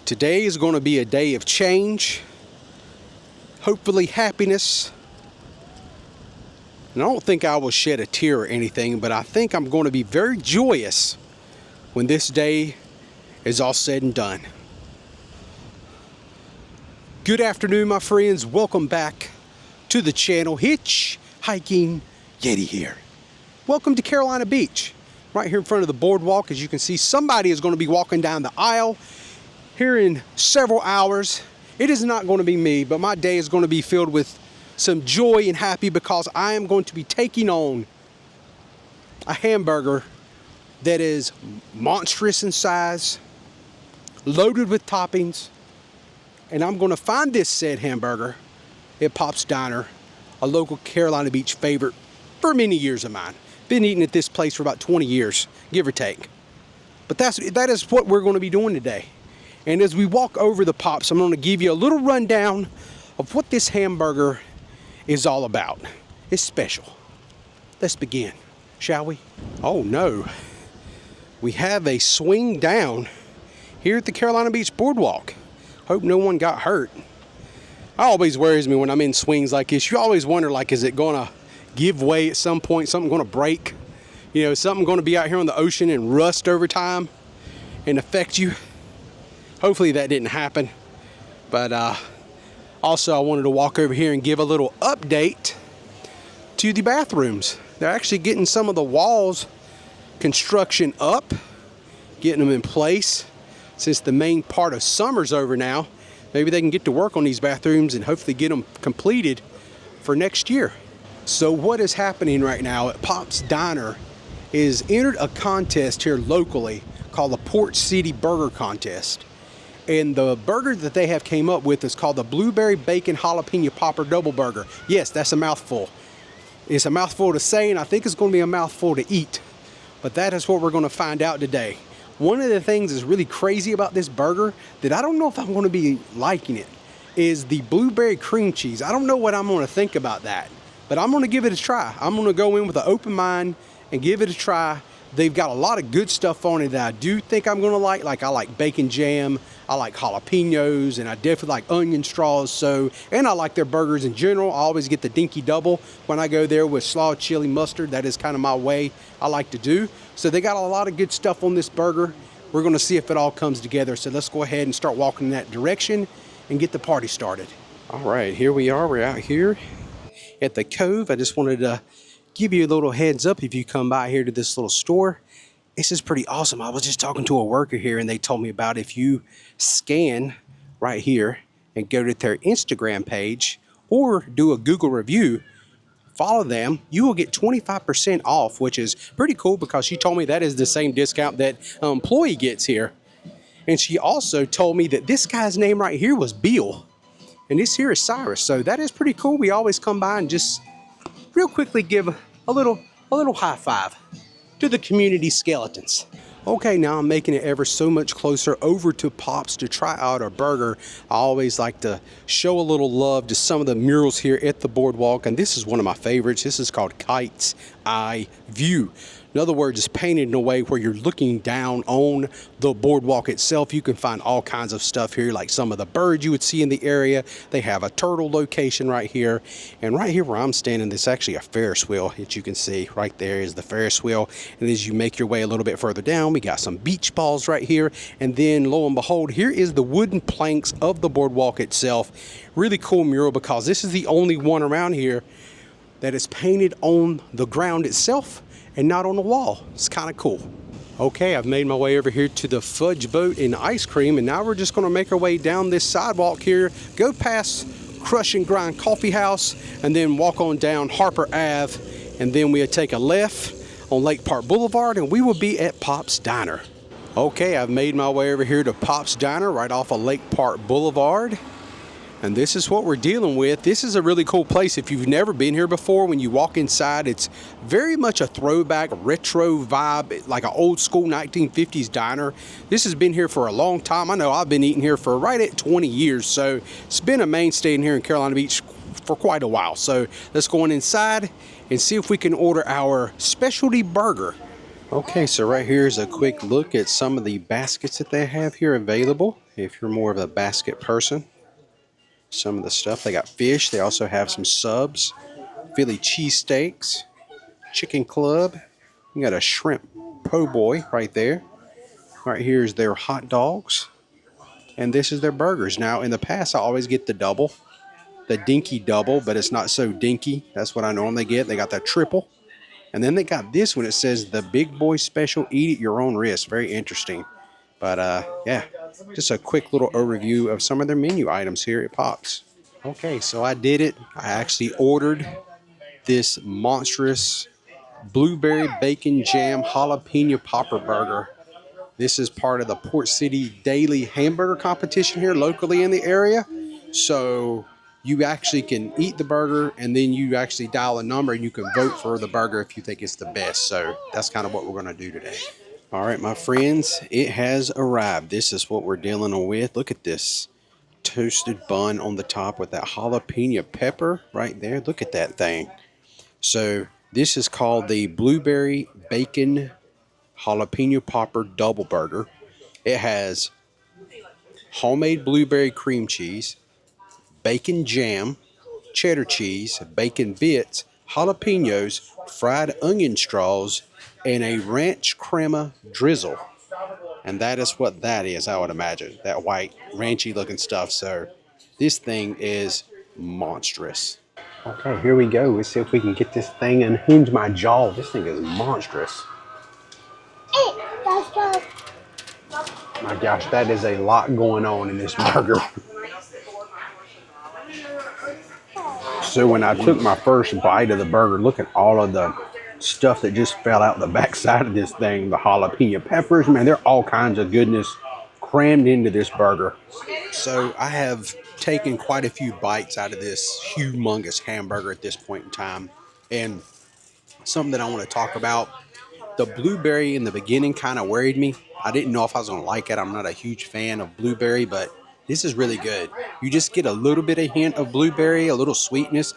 Today is going to be a day of change, hopefully happiness. And I don't think I will shed a tear or anything, but I think I'm going to be very joyous when this day is all said and done. Good afternoon, my friends. Welcome back to the channel. Hitch, hiking, Yeti here. Welcome to Carolina Beach. Right here in front of the boardwalk, as you can see, somebody is going to be walking down the aisle here in several hours. It is not going to be me, but my day is going to be filled with some joy and happy because I am going to be taking on a hamburger that is monstrous in size, loaded with toppings, and I'm going to find this said hamburger at Pop's Diner, a local Carolina Beach favorite for many years of mine. Been eating at this place for about 20 years, give or take. But that is what we're going to be doing today. And as we walk over the Pops, I'm going to give you a little rundown of what this hamburger is all about. It's special. Let's begin, shall we? Oh no, we have a swing down here at the Carolina Beach Boardwalk. Hope no one got hurt. It always worries me when I'm in swings like this. You always wonder, like, is it going to give way at some point? Something going to break? You know, something going to be out here on the ocean and rust over time and affect you? Hopefully that didn't happen. But also I wanted to walk over here and give a little update to the bathrooms. They're actually getting some of the walls construction up, getting them in place. Since the main part of summer's over now, maybe they can get to work on these bathrooms and hopefully get them completed for next year. So what is happening right now at Pop's Diner is entered a contest here locally called the Port City Burger Contest. And the burger that they have came up with is called the Blueberry Bacon Jalapeno Popper Double Burger. Yes, that's a mouthful. It's a mouthful to say, and I think it's going to be a mouthful to eat. But that is what we're going to find out today. One of the things that's really crazy about this burger that I don't know if I'm going to be liking it is the blueberry cream cheese. I don't know what I'm going to think about that, but I'm going to give it a try. I'm going to go in with an open mind and give it a try. They've got a lot of good stuff on it that I do think I'm going to like. Like, I like bacon jam, I like jalapenos, and I definitely like onion straws. And I like their burgers in general. I always get the dinky double when I go there with slaw chili mustard. That is kind of my way I like to do. So they got a lot of good stuff on this burger. We're going to see if it all comes together. So let's go ahead and start walking in that direction and get the party started. All right, here we are. We're out here at the Cove. I just wanted to give you a little heads up if you come by here to this little store. This is pretty awesome. I was just talking to a worker here and they told me about if you scan right here and go to their Instagram page or do a Google review, follow them, you will get 25% off, which is pretty cool because she told me that is the same discount that an employee gets here. And she also told me that this guy's name right here was Bill and this here is Cyrus. So that is pretty cool. We always come by and just real quickly give a little high five to the community skeletons. Okay, now I'm making it ever so much closer over to Pop's to try out a burger. I always like to show a little love to some of the murals here at the boardwalk, and this is one of my favorites. This is called Kite's Eye View. In other words, it's painted in a way where you're looking down on the boardwalk itself. You can find all kinds of stuff here, like some of the birds you would see in the area. They have a turtle location right here. And right here where I'm standing, there's actually a Ferris wheel that you can see. Right there is the Ferris wheel. And as you make your way a little bit further down, we got some beach balls right here. And then lo and behold, here is the wooden planks of the boardwalk itself. Really cool mural because this is the only one around here that is painted on the ground itself and not on the wall. It's kind of cool. Okay, I've made my way over here to the Fudge Boat and Ice Cream, and now we're just gonna make our way down this sidewalk here, go past Crush and Grind Coffee House, and then walk on down Harper Ave, and then we'll take a left on Lake Park Boulevard, and we will be at Pop's Diner. Okay, I've made my way over here to Pop's Diner right off of Lake Park Boulevard. And this is what we're dealing with. This is a really cool place. If you've never been here before, when you walk inside, it's very much a throwback, retro vibe, like an old school 1950s diner. This has been here for a long time. I know I've been eating here for right at 20 years. So it's been a mainstay in here in Carolina Beach for quite a while. So let's go on inside and see if we can order our specialty burger Okay, so right here is a quick look at some of the baskets that they have here available. If you're more of a basket person, some of the stuff. They got fish. They also have some subs, Philly cheesesteaks, chicken club. You got a shrimp po' boy right there. Right here is their hot dogs. And this is their burgers. Now, in the past, I always get the double, the dinky double, but it's not so dinky. That's what I normally get. They got that triple. And then they got this one. It says the big boy special, eat at your own risk. Very interesting. But yeah, just a quick little overview of some of their menu items here at Pops. Okay, so I did it. I actually ordered this monstrous blueberry bacon jam jalapeno popper burger. This is part of the Port City daily hamburger competition here locally in the area. So you actually can eat the burger and then you actually dial a number and you can vote for the burger if you think it's the best. So that's kind of what we're going to do today. All right, my friends, it has arrived. This is what we're dealing with. Look at this toasted bun on the top with that jalapeno pepper right there. Look at that thing. So this is called the blueberry bacon jalapeno popper double burger. It has homemade blueberry cream cheese, bacon jam, cheddar cheese, bacon bits, jalapenos, fried onion straws, and a ranch crema drizzle. And that is what that is, I would imagine. That white, ranchy looking stuff. So this thing is monstrous. Okay, here we go. Let's see if we can get this thing and hinge my jaw. This thing is monstrous. My gosh, that is a lot going on in this burger. So when I took my first bite of the burger, look at all of the stuff that just fell out the backside of this thing. The jalapeno peppers, man, they're all kinds of goodness crammed into this burger. So I have taken quite a few bites out of this humongous hamburger at this point in time. And something that I want to talk about, the blueberry in the beginning kind of worried me. I didn't know if I was going to like it. I'm not a huge fan of blueberry, but this is really good. You just get a little bit of hint of blueberry, a little sweetness,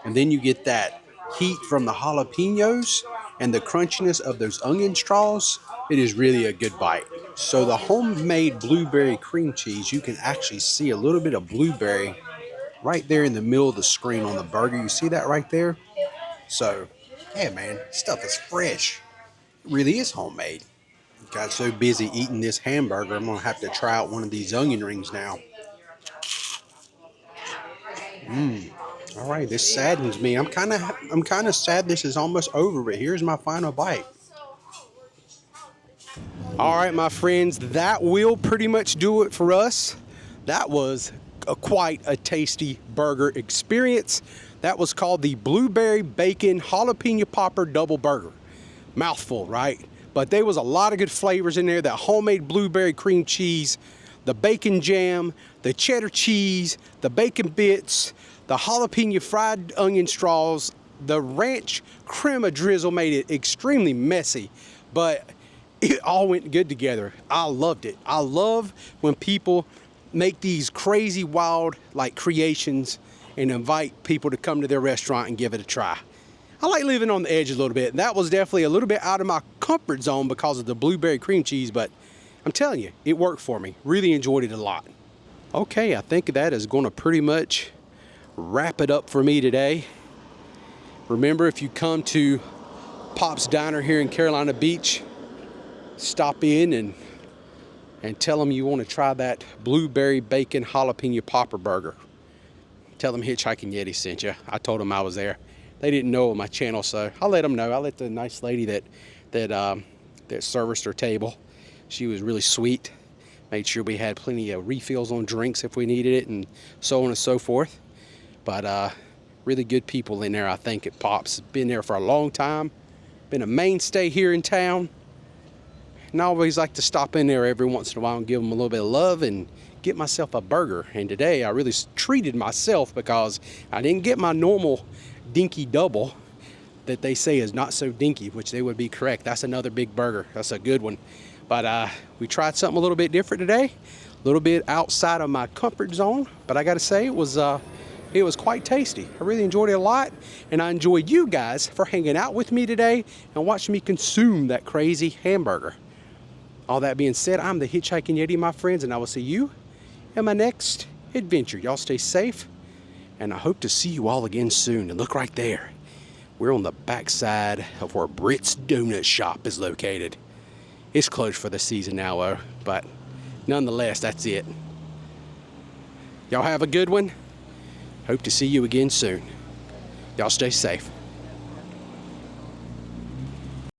and then you get that heat from the jalapenos and the crunchiness of those onion straws. It is really a good bite. So the homemade blueberry cream cheese, you can actually see a little bit of blueberry right there in the middle of the screen on the burger. You see that right there? So, yeah, man, stuff is fresh. It really is homemade. Got so busy eating this hamburger, I'm gonna have to try out one of these onion rings now. All right, this saddens me. I'm kind of sad this is almost over, but here's my final bite. All right, my friends, that will pretty much do it for us. That was quite a tasty burger experience. That was called the Blueberry Bacon Jalapeno Popper Double Burger. Mouthful, right? But there was a lot of good flavors in there. That homemade blueberry cream cheese, the bacon jam, the cheddar cheese, the bacon bits, the jalapeno fried onion straws, the ranch crema drizzle made it extremely messy, but it all went good together. I loved it. I love when people make these crazy, wild, like creations and invite people to come to their restaurant and give it a try. I like living on the edge a little bit. And that was definitely a little bit out of my comfort zone because of the blueberry cream cheese, but I'm telling you, it worked for me. Really enjoyed it a lot. Okay, I think that is going to pretty much wrap it up for me today. Remember, if you come to Pop's Diner here in Carolina Beach, stop in and tell them you want to try that blueberry bacon jalapeno popper burger. Tell them Hitchhiking Yeti sent you. I told them I was there. They didn't know my channel, so I'll let them know. I let the nice lady that serviced our table. She was really sweet. Made sure we had plenty of refills on drinks if we needed it, and so on and so forth. But really good people in there, I think, at Pop's. Been there for a long time. Been a mainstay here in town. And I always like to stop in there every once in a while and give them a little bit of love and get myself a burger. And today I really treated myself because I didn't get my normal dinky double that they say is not so dinky, which they would be correct. That's another big burger. That's a good one. But we tried something a little bit different today, a little bit outside of my comfort zone. But I got to say, it was It was quite tasty. I really enjoyed it a lot, and I enjoyed you guys for hanging out with me today and watching me consume that crazy hamburger. All that being said, I'm the Hitchhiking Yeti, my friends, and I will see you in my next adventure. Y'all stay safe, and I hope to see you all again soon. And look right there. We're on the backside of where Britt's Donut Shop is located. It's closed for the season now, though, but nonetheless, that's it. Y'all have a good one. Hope to see you again soon. Y'all stay safe.